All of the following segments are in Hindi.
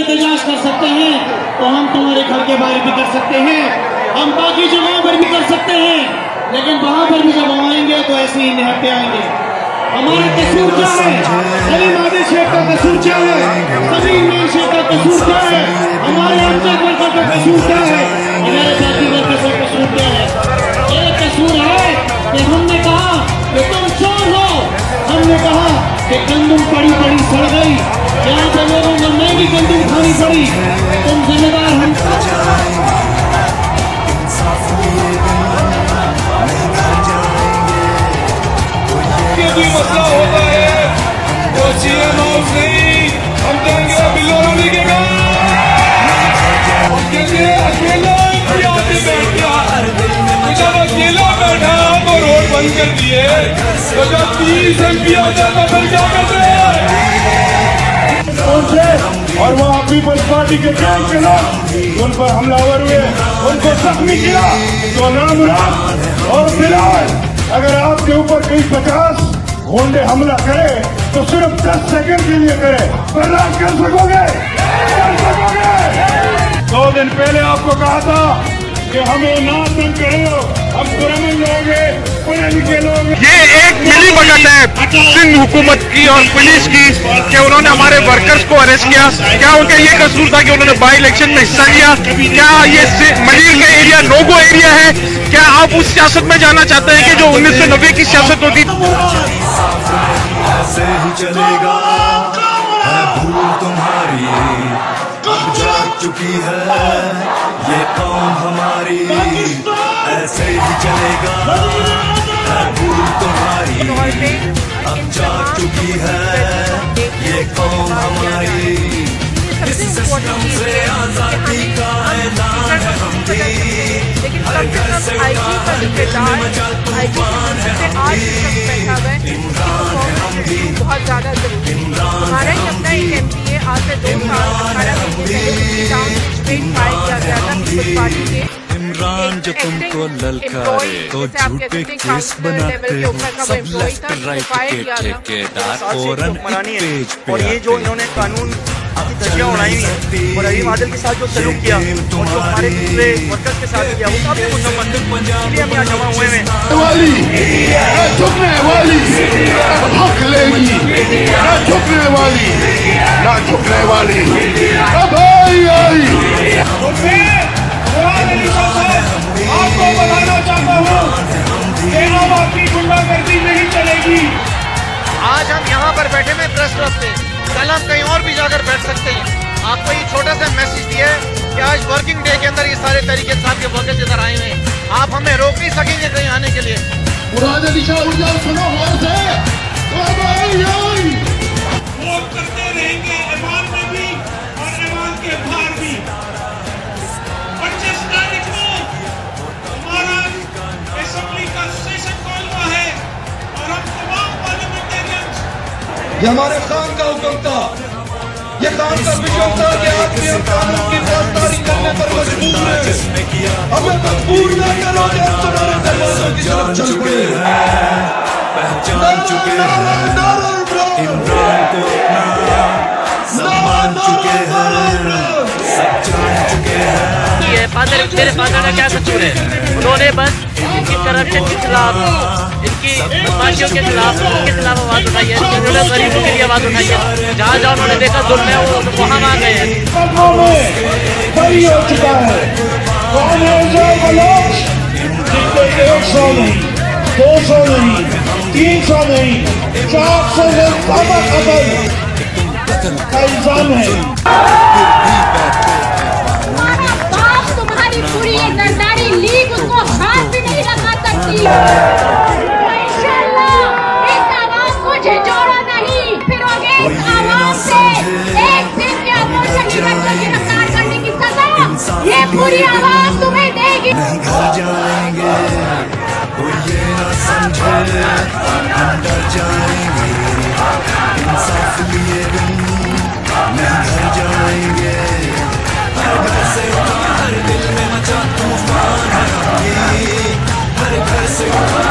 एहतजाज कर सकते हैं तो हम तुम्हारे घर के बाहर भी कर सकते हैं, हम बाकी जगहों पर भी कर सकते हैं, लेकिन वहां पर भी जब आएंगे तो ऐसे ही निहत्ते आएंगे। हमारा कसूर क्या है? सलीम आदिल शेख का कसूर क्या है? सलीम मीर शेख का कसूर क्या है? हमारे अमजद वर्कर का कसूर क्या है? हमारे साथी वर्कर का कसूर क्या है? ये कसूर है कि हमने कहा कि तुम चोर हो, हमने कहा कि गंदुम पड़ी पड़ी सड़ गई, यहाँ पे लोगों को महंगी गंदुम खानी पड़ी, तुम जिम्मेदार हम भी मसला होता है तो सीएम हाउस नहीं, हम जाएंगे बिलोरानी के घर, अकेला बैठ गया, जब अकेला बैठा तो रोड बंद कर दिए, तो जब 30 MP आ जाता फिर क्या करते और वहाँ पीपल्स पार्टी के कैंप के लोग उन पर हमलावर हुए, उनको जख्मी किया, तो नाम और फिलहाल अगर आपके ऊपर कहीं 50 गुंडे हमला करे तो सिर्फ 10 सेकंड के लिए करे, बर्दाश्त कर सकोगे? 2 दिन पहले आपको कहा था कि हमें ना तंग करो, हम पुरअमन लोग हैं, पढ़े लिखे लोग हैं। ये एक मिली भगत है सिंध हुकूमत की और पुलिस की कि उन्होंने हमारे वर्कर्स को अरेस्ट किया। क्या उनका ये कसूर था कि उन्होंने बाई इलेक्शन में हिस्सा लिया? क्या ये मलिर का एरिया नोगो एरिया है? क्या आप उस सियासत में जाना चाहते हैं कि जो 1990 की सियासत होती? ऐसे ही चलेगा, है भूल तुम्हारी अब जाग चुकी है ये कौम हमारी, ऐसे ही चलेगा, है भूल तुम्हारी अब जाग चुकी है ये कौम हमारी, इस सिस्टम से आजादी का ऐलान है हम भी, हर घर से उठा मचल तूफान है हम भी, इमरान है हम भी, बहुत ज्यादा जरूरी है। हमारा ही अपना एक MP है, आज से 2 साल 18 महीने पहले टाउन स्ट्रीट फाइट किया गया था पीपल्स पार्टी के। इमरान जो तुमको ललकारे तो झूठे केस बनाते हो, सब लेफ्ट राइट के ठेकेदार फौरन पेज पे, और ये जो इन्होंने कानून की धज्जियां उड़ाई हुई हैं और सलीम आदिल के साथ जो सलूक किया और जो हमारे दूसरे वर्कर्स के साथ किया वो काफी मुसम्मत, इसलिए हम यहाँ जमा हुए हैं। झुकने वाली हक लेगी, ना झुकने वाली, ना झुकने वाली, भाई आई। आपको बताना चाहता हूँ कि अब आपकी गुंडागर्दी नहीं चलेगी। आज हम यहाँ पर बैठे में प्रेस क्लब पे, कल हम कहीं और भी जाकर बैठ सकते हैं। आपको ये छोटा सा मैसेज दिया है कि आज वर्किंग डे के अंदर ये सारे तरीके साहब के वर्कर्स इधर आए हुए हैं, आप हमें रोक नहीं सकेंगे कहीं आने के लिए। वोट करते रहेंगे ईमान में भी और ईमान के बाहर भी। 25 तारीख को हमारा असेंबली का सेशन कॉल हुआ है और हम तमाम पार्लियामेंटेरियंस, ये हमारे खान का हुक्म था, ये खान का विजन था कि आज भी हम कानून की गिरफ्तारी करने पर मजबूर हैं, हमें मजबूर न करो कि हम तुम्हारे दरवाजों की तरफ चल पड़े। पहचान चुके हैं इमरान को अपना, सब मान चुके हैं, सब जान चुके हैं। मेरे फादर का क्या कसूर है? उन्होंने बस इनकी करप्शन के खिलाफ, इनकी बदमाशियों के खिलाफ आवाज उठाई है, उन्होंने गरीबों के लिए आवाज उठाई है। जहाँ जहाँ उन्होंने देखा जुल्म है वो वहाँ आ गए हैं। बड़ी हो चुका है, 100 नहीं, 200 नहीं, 300 नहीं, 400 से ज्यादा कत्ल का इल्जाम है। हमारा बाप तुम्हारी पूरी ये नरनारी लीग उसको हाथ भी नहीं लगा सकती। इंशाल्लाह इस आवाज को झिझोड़ा नहीं फिरोगे, इस आवाज से एक दिन के अपोजिशन लीडर को गिरफ्तार करने की सजा ये पूरी आवाज तुम्हें देगी। नहीं घर जाएंगे कोई ये ना समझे, हम डर जाएंगे इंसाफ लिए दिन, नहीं घर जाएंगे, हर घर से उठा, हर दिल में मचा तूफान है हम भी, हर घर से उठा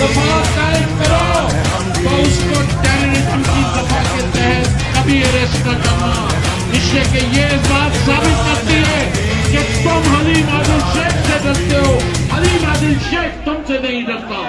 दफा कायम करो तो उसको टेररिज्म की दफा के तहत कभी अरेस्ट न करना। इससे कि ये बात साबित करती है कि तुम हलीम आदिल शेख से डरते हो, हलीम आदिल शेख तुमसे नहीं डरता।